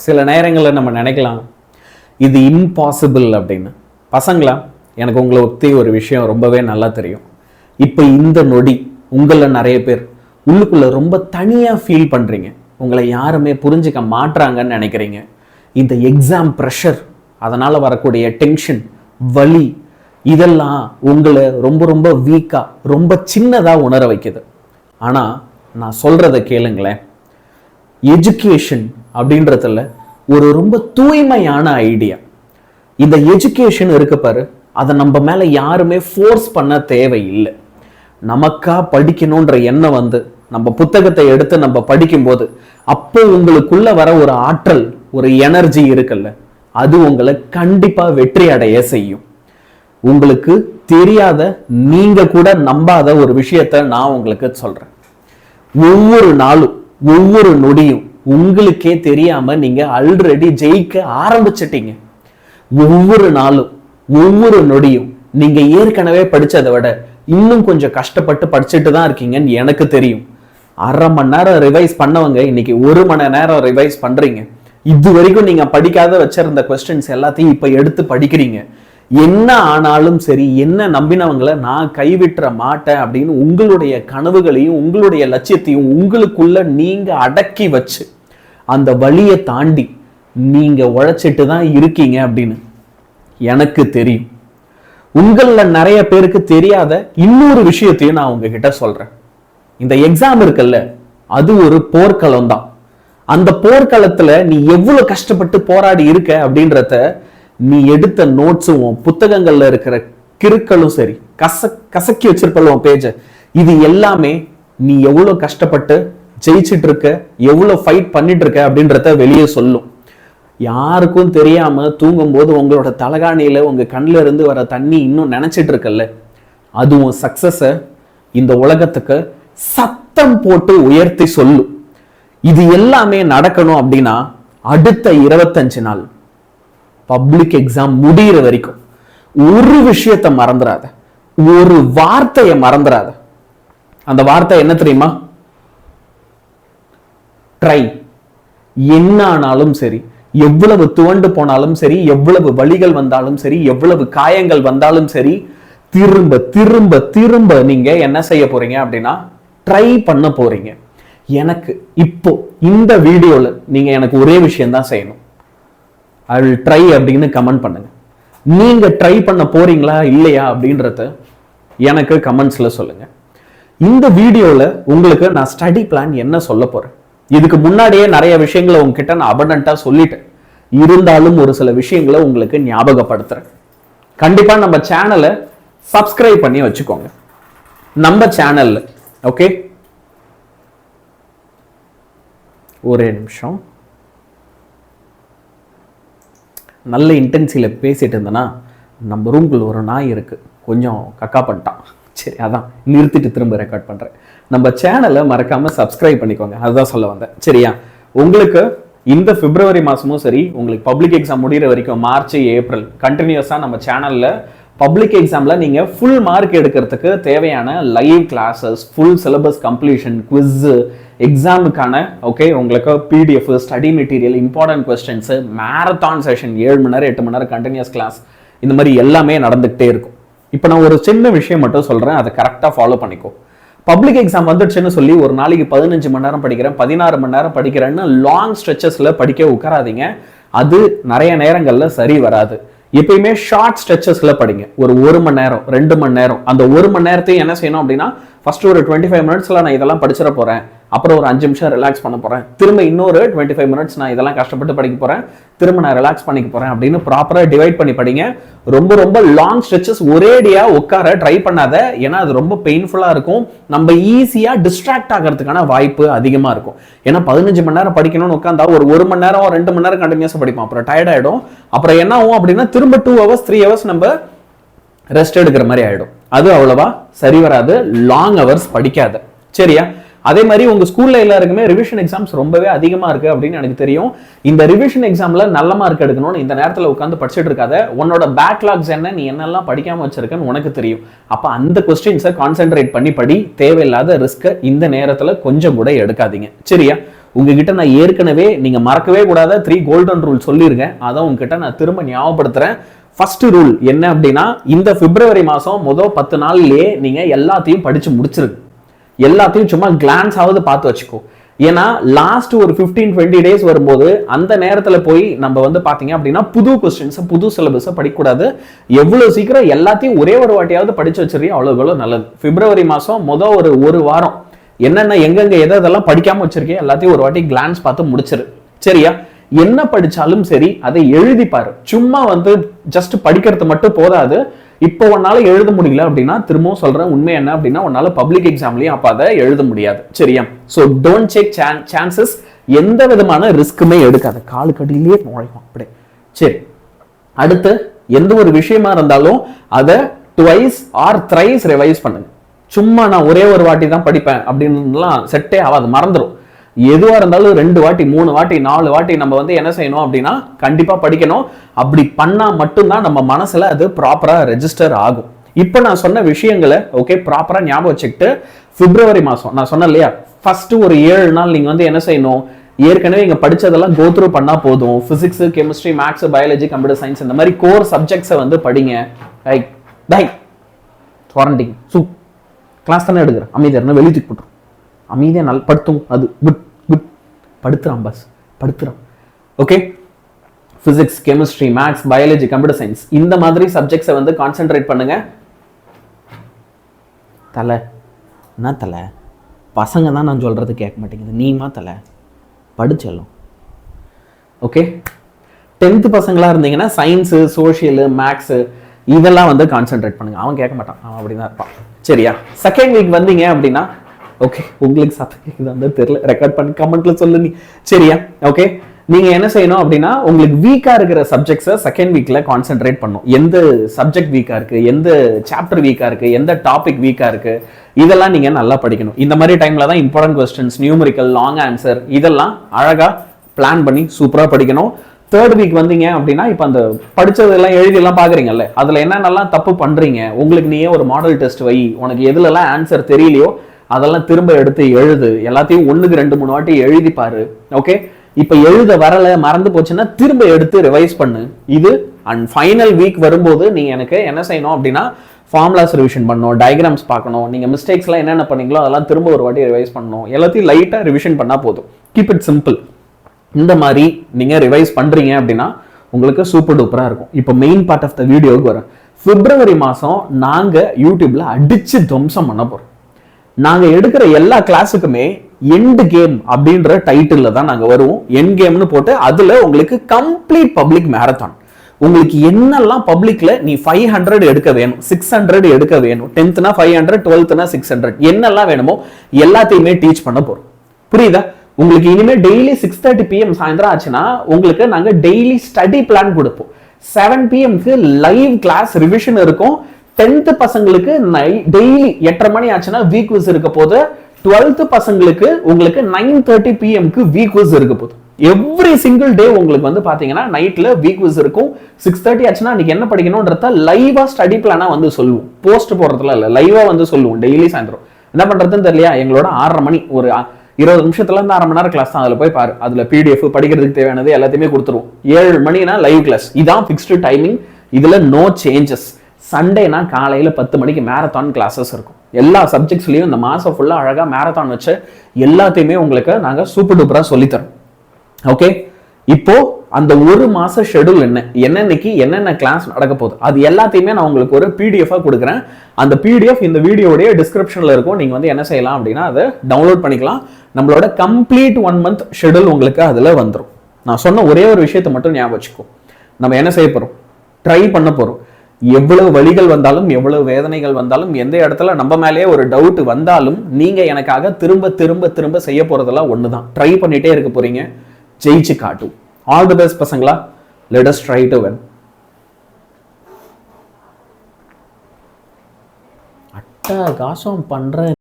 சில நேரங்களில் நம்ம நினைக்கலாம் இது இம்பாசிபிள் அப்படின்னு. பசங்களா, எனக்கு உங்களை ஒத்தி ஒரு விஷயம் ரொம்பவே நல்லா தெரியும். இப்போ இந்த நொடி உங்களில் நிறைய பேர் உள்ளுக்குள்ள ரொம்ப தனியாக ஃபீல் பண்ணுறீங்க. உங்களை யாருமே புரிஞ்சுக்க மாட்டுறாங்கன்னு நினைக்கிறீங்க. இந்த எக்ஸாம் ப்ரெஷர், அதனால் வரக்கூடிய டென்ஷன், வலி, இதெல்லாம் உங்களை ரொம்ப ரொம்ப வீக்காக, ரொம்ப சின்னதாக உணர வைக்குது. ஆனால் நான் சொல்கிறத கேளுங்களேன். எஜுகேஷன் அப்படின்றதுல ஒரு ரொம்ப தூய்மையான ஐடியா. இந்த எஜுகேஷன் இருக்கு பாரு, அதை நம்ம மேலே யாருமே ஃபோர்ஸ் பண்ண தேவையில்லை. நமக்கா படிக்கணுன்ற எண்ணம் வந்து நம்ம புத்தகத்தை எடுத்து நம்ம படிக்கும்போது அப்போ உங்களுக்குள்ள வர ஒரு ஆற்றல், ஒரு எனர்ஜி இருக்குல்ல, அது உங்களை கண்டிப்பாக வெற்றி அடைய செய்யும். உங்களுக்கு தெரியாத, நீங்க கூட நம்பாத ஒரு விஷயத்த நான் உங்களுக்கு சொல்றேன். ஒவ்வொரு நாளும், ஒவ்வொரு நொடியும் உங்களுக்கே தெரியாம நீங்க ஆல்ரெடி ஜெயிக்க ஆரம்பிச்சிட்டீங்க. ஒவ்வொரு நாளும், ஒவ்வொரு நொடியும் நீங்க ஏற்கனவே படிச்சதை விட இன்னும் கொஞ்சம் கஷ்டப்பட்டு படிச்சுட்டு தான் இருக்கீங்கன்னு எனக்கு தெரியும். 1/2 மணி நேரம் ரிவைஸ் பண்ணவங்க இன்னைக்கு 1 மணி நேரம் ரிவைஸ் பண்றீங்க. இது வரைக்கும் நீங்க படிக்காத வச்சிருந்த கொஸ்டின்ஸ் எல்லாத்தையும் இப்ப எடுத்து படிக்கிறீங்க. என்ன ஆனாலும் சரி, என்ன நம்பினவங்களை நான் கைவிட்டுற மாட்டேன் அப்படின்னு உங்களுடைய கனவுகளையும் உங்களுடைய லட்சியத்தையும் உங்களுக்குள்ள நீங்க அடக்கி வச்சு அந்த வழியை தாண்டி நீங்க உழைச்சிட்டு தான் இருக்கீங்க அப்படின்னு எனக்கு தெரியும். உங்களில் நிறைய பேருக்கு தெரியாத இன்னொரு விஷயத்தையும் நான் உங்ககிட்ட சொல்றேன். இந்த எக்ஸாம் இருக்குல்ல, அது ஒரு போர்க்களம் தான். அந்த போர்க்களத்துல நீ எவ்வளவு கஷ்டப்பட்டு போராடி இருக்க அப்படின்றத நீ எடுத்த நோட்ஸும் புத்தகங்கள்ல இருக்கிற கிறுக்களும் சரி, கசக்கி வச்சிருப்பல்ல பேஜ, இது எல்லாமே நீ எவ்வளவு கஷ்டப்பட்டு ஜெயிச்சுட்டு இருக்க, எவ்வளவு ஃபைட் பண்ணிட்டு இருக்க அப்படின்றத வெளியே சொல்லும். யாருக்கும் தெரியாம தூங்கும் போது உங்களோட தலகாணியில உங்க கண்ணில இருந்து வர தண்ணி இன்னும் நினைச்சிட்டு இருக்கல்ல, அதுவும் சக்சஸ இந்த உலகத்துக்கு சத்தம் போட்டு உயர்த்தி சொல்லும். இது எல்லாமே நடக்கணும் அப்படின்னா அடுத்த 25 நாள் பப்ளிக் எக்ஸாம் முடிகிற வரைக்கும் ஒரு விஷயத்தை மறந்துடாத, ஒரு வார்த்தையை மறந்துடாத. அந்த வார்த்தை என்ன தெரியுமா? ட்ரை. என்ன ஆனாலும் சரி, எவ்வளவு துவண்டு போனாலும் சரி, எவ்வளவு வலிகள் வந்தாலும் சரி, எவ்வளவு காயங்கள் வந்தாலும் சரி, திரும்ப திரும்ப திரும்ப நீங்க என்ன செய்ய போறீங்க அப்படின்னா ட்ரை பண்ண போறீங்க. எனக்கு இப்போ இந்த வீடியோல நீங்க எனக்கு ஒரே விஷயம் தான் செய்யணும். ஐ வில் ட்ரை அப்படின்னு கமெண்ட் பண்ணுங்க. நீங்க ட்ரை பண்ண போறீங்களா இல்லையா அப்படின்றத எனக்கு கமெண்ட்ஸ்ல சொல்லுங்க. இந்த வீடியோல உங்களுக்கு நான் ஸ்டடி பிளான் என்ன சொல்ல போறேன், இதுக்கு முன்னாடியே நிறைய விஷயங்களை உங்ககிட்ட நான் அபண்டன்ட்டா சொல்லிட்டேன். இருந்தாலும் ஒரு சில விஷயங்களை உங்களுக்கு ஞாபகப்படுத்துறேன். கண்டிப்பா நம்ம சேனலை சப்ஸ்கிரைப் பண்ணி வச்சுக்கோங்க. நம்ம சேனல்ல ஓகே, ஒரே நிமிஷம், நல்ல இன்டென்சில பேசிட்டு இருந்தேன்னா நம்ம ரூம்குள்ள ஒரு நாய் இருக்கு, கொஞ்சம் கக்கா பண்ணிட்டான். சரி, அதான் நிறுத்திட்டு திரும்ப ரெக்கார்ட் பண்றேன். நம்ம சேனலை மறக்காம சப்ஸ்கிரைப் பண்ணிக்கோங்க, அதுதான் சொல்ல வந்தேன். சரியா? உங்களுக்கு இந்த பிப்ரவரி மாசமும் சரி, உங்களுக்கு பப்ளிக் எக்ஸாம் முடிகிற வரைக்கும் மார்ச் ஏப்ரல் கண்டினியூஸா நம்ம சேனல்ல பப்ளிக் எக்ஸாம்ல நீங்க ஃபுல் மார்க் எடுக்கிறதுக்கு தேவையான live classes, full syllabus completion, quiz, எக்ஸாமுக்கான ஓகே உங்களுக்கு PDF, study material, important questions, marathon session 7 மணி நேரம் 8 மணி நேரம் கண்டினியூஸ் கிளாஸ், இந்த மாதிரி எல்லாமே நடந்துகிட்டே இருக்கும். இப்போ நான் ஒரு சின்ன விஷயம் மட்டும் சொல்றேன், அதை கரெக்டாக ஃபாலோ பண்ணிக்கோ. பப்ளிக் எக்ஸாம் வந்துடுச்சுன்னு சொல்லி ஒரு நாளைக்கு 15 மணி நேரம் படிக்கிறேன், 16 மணி நேரம் படிக்கிறேன்னு லாங் ஸ்ட்ரெச்சஸ்ல படிக்க உட்காராதீங்க. அது நிறைய நேரங்கள்ல சரி வராது. எப்பயுமே ஷார்ட் ஸ்ட்ரெச்சஸ்ல படிங்க. ஒரு 1 மணி நேரம் 2 மணி நேரம். அந்த 1 மணி நேரத்தையும் என்ன செய்யணும் அப்படின்னா, ஃபர்ஸ்ட் ஒரு 25 மினிட்ஸ்ல நான் இதெல்லாம் படிச்சிட போறேன், அப்புறம் ஒரு 5 நிமிஷம் ரிலாக்ஸ் பண்ண போறேன், திரும்ப இன்னொரு 25 மினிட்ஸ் நான் இதெல்லாம் கஷ்டப்பட்டு படிக்க போறேன், திரும்ப நான் ரிலாக்ஸ் பண்ணிக்க போறேன் அப்படின்னு ப்ராப்பரா டிவைட் பண்ணி படிங்க. ரொம்ப ரொம்ப லாங் ஸ்ட்ரெச்சஸ் ஒரேடியா உட்கார ட்ரை பண்ணாத, ஏன்னா அது ரொம்ப பெயின்ஃபுல்லா இருக்கும். நம்ம ஈஸியா டிஸ்ட்ராக்ட் ஆகிறதுக்கான வாய்ப்பு அதிகமா இருக்கும். ஏன்னா 15 மணி நேரம் படிக்கணும்னு உட்காந்தா ஒரு 1 மணி நேரம் 2 மணி நேரம் கண்டினியூஸா படிப்போம், அப்புறம் டயர்ட் ஆயிடும். அப்புறம் என்ன ஆகும் அப்படின்னா திரும்ப 2 hours 3 hours நம்ம ரெஸ்ட் எடுக்கிற மாதிரி ஆயிடும். அது அவ்வளவா சரி வராது. லாங் ஹவர்ஸ் படிக்காத. சரியா? அதே மாதிரி உங்க ஸ்கூல்ல எல்லாருக்குமே ரிவிஷன் எக்ஸாம்ஸ் ரொம்பவே அதிகமா இருக்கு அப்படின்னு எனக்கு தெரியும். இந்த ரிவிஷன் எக்ஸாம்ல நல்ல மார்க் எடுக்கணும்னு இந்த நேரத்துல உட்காந்து படிச்சுட்டு இருக்காத. உன்னோட பேக்லாக்ஸ் என்ன, நீ என்னெல்லாம் படிக்காம வச்சிருக்கன்னு உனக்கு தெரியும். அப்ப அந்த கொஸ்டின்ஸை கான்சென்ட்ரேட் பண்ணி படி. தேவையில்லாத ரிஸ்க இந்த நேரத்துல கொஞ்சம் கூட எடுக்காதீங்க. சரியா? உங்ககிட்ட நான் ஏற்கனவே நீங்க மறக்கவே கூடாத 3 கோல்டன் ரூல் சொல்லியிருக்கேன். அதான் உங்ககிட்ட நான் திரும்ப ஞாபகப்படுத்துறேன். ஃபர்ஸ்ட் ரூல் என்ன அப்படின்னா, இந்த பிப்ரவரி மாசம் முதல் 10 நாள்லயே நீங்க எல்லாத்தையும் படிச்சு முடிச்சிருக்கு. எல்லாத்தையும் சும்மா கிளான்ஸ் ஆவது பார்த்து வச்சுக்கோ. ஏன்னா லாஸ்ட் ஒரு 15-20 டேஸ் வரும்போது அந்த நேரத்துல போய் நம்ம வந்து பாத்தீங்க அப்படின்னா புது கொஸ்டின்ஸ் புது சிலபஸை படிக்கக்கூடாது. எவ்வளவு சீக்கிரம் எல்லாத்தையும் ஒரே ஒரு வாட்டியாவது படிச்சு வச்சிருக்கீங்க அவ்வளவு நல்லது. பிப்ரவரி மாசம் முதல் ஒரு வாரம் என்னென்ன எங்கெங்க எதெல்லாம் படிக்காம வச்சிருக்கேன் எல்லாத்தையும் ஒரு வாட்டி கிளான்ஸ் பார்த்து முடிச்சிரு. சரியா? என்ன படிச்சாலும் சரி அதை எழுதிப்பாரு. சும்மா வந்து ஜஸ்ட் படிக்கிறது மட்டும் போதாது. இப்போ உன்னால எழுத முடியல அப்படின்னா திரும்பவும் சொல்றேன், உண்மை என்ன அப்படின்னா உன்னால பப்ளிக் எக்ஸாம்லயும் அப்ப அதை எழுத முடியாது. சரியா? So don't check chances. எந்த விதமான ரிஸ்க்குமே எடுக்காத. காலு கடியிலேயே நுழையும் அப்படியே. சரி, அடுத்து எந்த ஒரு விஷயமா இருந்தாலும் அதை ட்வைஸ் ஆர் த்ரைஸ் ரிவைஸ் பண்ணுங்க. சும்மா நான் ஒரே ஒரு வாட்டி தான் படிப்பேன் அப்படின்னுலாம் செட்டே ஆகாது, மறந்துடும். எதுவா இருந்தாலும் 2 வாட்டி 3 வாட்டி 4 வாட்டி நம்ம வந்து என்ன செய்யணும் அப்படின்னா கண்டிப்பா படிக்கணும். அப்படி பண்ணா மட்டும்தான் நம்ம மனசுல அது ப்ராப்பரா ரெஜிஸ்டர் ஆகும். இப்ப நான் சொன்ன விஷயங்களை ஓகே ப்ராப்பரா ஞாபகம் வச்சுக்கிட்டு பிப்ரவரி மாசம் நான் சொன்னேன் இல்லையா, ஃபர்ஸ்ட் ஒரு 7 நாள் நீங்க வந்து என்ன செய்யணும், ஏற்கனவே இங்க படிச்சதெல்லாம் கோ த்ரூ பண்ணா போதும். Physics, chemistry, maths, biology, computer science இந்த மாதிரி கோர் சப்ஜெக்ட்ஸை வந்து படிங்க. கிளாஸ் தானே எடுக்கிறேன், அமைதியா வெளியே தூக்கி போட்டுரும். அமைதியா நல்ல படுத்தும். அது குட் குட் படுத்துறான் பாஸ், படுத்துறான். Okay, physics, chemistry, maths, biology, computer science இந்த மாதிரி சப்ஜெக்ட்ஸை வந்து கான்சென்ட்ரேட் பண்ணுங்க. தலை என்ன தலை, பசங்க தான் நான் சொல்றது கேட்க மாட்டேங்குது, நீமா தலை படிச்சலும். ஓகே, 10th பசங்களா இருந்தீங்கன்னா சயின்ஸு, சோஷியலு, மேக்ஸு இதெல்லாம் வந்து கான்சென்ட்ரேட் பண்ணுங்க. அவன் கேட்க மாட்டான், அவன் அப்படிதான் இருப்பான். சரியா? செகண்ட் வீக் வந்தீங்க அப்படின்னா ஓகே, உங்களுக்கு சத்தம் கேட்குது தெரியல, ரெக்கார்ட் பண்ணி கமெண்ட்ல சொல்லு நீ. சரியா? ஓகே, நீங்க என்ன செய்யணும் அப்படின்னா உங்களுக்கு வீக்கா இருக்கிற சப்ஜெக்ட்ஸை செகண்ட் வீக்ல கான்சென்ட்ரேட் பண்ணும். எந்த சப்ஜெக்ட் வீக்கா இருக்கு, எந்த சாப்டர் வீக்கா இருக்கு, எந்த டாபிக் வீக்கா இருக்கு, இதெல்லாம் நீங்க நல்லா படிக்கணும். இந்த மாதிரி டைம்ல தான் important questions, numerical, long answer இதெல்லாம் அழகா பிளான் பண்ணி சூப்பரா படிக்கணும். தேர்ட் வீக் வந்தீங்க அப்படின்னா இப்ப அந்த படிச்சதெல்லாம் எழுதி எல்லாம் பாக்குறீங்கல்ல, அதுல என்னென்னலாம் தப்பு பண்றீங்க, உங்களுக்கு நீயே ஒரு மாடல் டெஸ்ட் வை. உனக்கு எதுலலாம் ஆன்சர் தெரியலையோ அதெல்லாம் திரும்ப எடுத்து எழுது. எல்லாத்தையும் 1க்கு 2-3 வாட்டி எழுதி பாரு. ஓகே, இப்ப எழுத வரல, மறந்து போச்சுன்னா திரும்ப எடுத்து ரிவைஸ் பண்ணு. இது அண்ட் ஃபைனல் வீக் வரும்போது நீங்க எனக்கு என்ன செய்யணும் அப்படின்னா ஃபார்முலாஸ் ரிவிஷன் பண்ணணும், டயக்ராம்ஸ் பார்க்கணும், நீங்க மிஸ்டேக்ஸ்லாம் என்னென்ன பண்ணீங்களோ அதெல்லாம் திரும்ப ஒரு வாட்டி ரிவைஸ் பண்ணணும். எல்லாத்தையும் லைட்டா ரிவிஷன் பண்ணா போதும். Keep it simple. இந்த மாதிரி நீங்க ரிவைஸ் பண்றீங்க அப்படின்னா உங்களுக்கு சூப்பர் டூப்பரா இருக்கும். இப்போ மெயின் பார்ட் ஆஃப் த வீடியோவுக்கு வரேன். பிப்ரவரி மாசம் நாங்க யூடியூப்ல அடிச்சு துவம்சம் பண்ண போறோம். நாங்க எடுக்கிற எல்லா கிளாஸுக்குமே எண்ட் கேம் அப்படின்ற டைட்டில் தான் நாங்க வருவோம். எண்ட் கேம்னு போட்டு அதுல உங்களுக்கு கம்ப்ளீட் பப்ளிக் மேரத்தான். உங்களுக்கு என்னெல்லாம் பப்ளிக்ல நீ 500 எடுக்க வேணும், 600 எடுக்க வேணும், 10th 500, 12th 600 என்னெல்லாம் வேணுமோ எல்லாத்தையுமே டீச் பண்ண போறோம். புரியுதா? உங்களுக்கு இனிமே டெய்லி 6:30 PM சாயந்தரம் ஆச்சுன்னா உங்களுக்கு நாங்க டெய்லி ஸ்டடி பிளான் கொடுப்போம். 7 PMக்கு லைவ் கிளாஸ் ரிவிஷன் இருக்கும். 10th பசங்களுக்கு டெய்லி 8:30 மணி ஆச்சுன்னா வீக் குவிஸ் இருக்க போது. 12th பசங்களுக்கு உங்களுக்கு 9:30 PMக்கு வீக் குவிஸ் இருக்க போகுது. எவ்ரி சிங்கிள் டே உங்களுக்கு வந்து பாத்தீங்கன்னா நைட்ல வீக் குவிஸ் இருக்கும். 6:30 ஆச்சுன்னா நீங்க என்ன படிக்கணும்ன்றத லைவா ஸ்டடி பிளானா வந்து சொல்லுவோம். போஸ்ட் போடுறதுல இல்ல, லைவா வந்து சொல்லுவோம் டெய்லி சாயந்தரம். என்ன பண்றதுன்னு தெரியலையா, எங்களோட 6:30 மணி ஒரு 20 நிமிஷத்துல இருந்து 1/2 மணி நேரம் கிளாஸ் தான். அதுல போய் பாரு, அதுல PDF படிக்கிறதுக்கு தேவையானது எல்லாத்தையுமே கொடுத்துருவோம். 7 மணினா லைவ் கிளாஸ். இதான் ஃபிக்ஸ்டு டைமிங், இதுல நோ சேஞ்சஸ். சண்டேனா காலையில 10 மணிக்கு மேரத்தான் கிளாஸஸ் இருக்கும். எல்லா சப்ஜெக்ட்ஸ்லயும் இந்த மாசம் ஃபுல்லா அழகா மேரத்தான் வச்சு எல்லாத்தையுமே உங்களுக்கு நாங்க சூப்பர் டூப்பரா சொல்லித்தரோம். ஓகே, இப்போ அந்த ஒரு மாச ஷெட்யூல் என்னன்னைக்கு என்னென்ன கிளாஸ் நடக்க போகுது அது எல்லாத்தையுமே நான் உங்களுக்கு ஒரு PDF கொடுக்குறேன். அந்த PDF இந்த வீடியோடைய டிஸ்கிரிப்ஷன்ல இருக்கும். நீங்க வந்து என்ன செய்யலாம் அப்படின்னா அதை டவுன்லோட் பண்ணிக்கலாம். நம்மளோட கம்ப்ளீட் 1 month ஷெட்யூல் உங்களுக்கு அதுல வந்துடும். நான் சொன்ன ஒரே ஒரு விஷயத்தை மட்டும் ஞாபகம் வச்சுக்கோ. நம்ம என்ன செய்ய போறோம், ட்ரை பண்ண போறோம். எவ்வளவு வழிகள் வந்தாலும், எவ்வளவு வேதனைகள் வந்தாலும், எந்த இடத்துல நம்ம மேலேயே ஒரு டவுட் வந்தாலும் நீங்க எனக்காக திரும்ப திரும்ப திரும்ப செய்ய போறதெல்லாம் ஒண்ணுதான். ட்ரை பண்ணிட்டே இருக்க போறீங்க, ஜெயிச்சு காட்டும். ஆல் தி பெஸ்ட் பசங்களா. Let us try to win. அட்டகாசம் பண்ற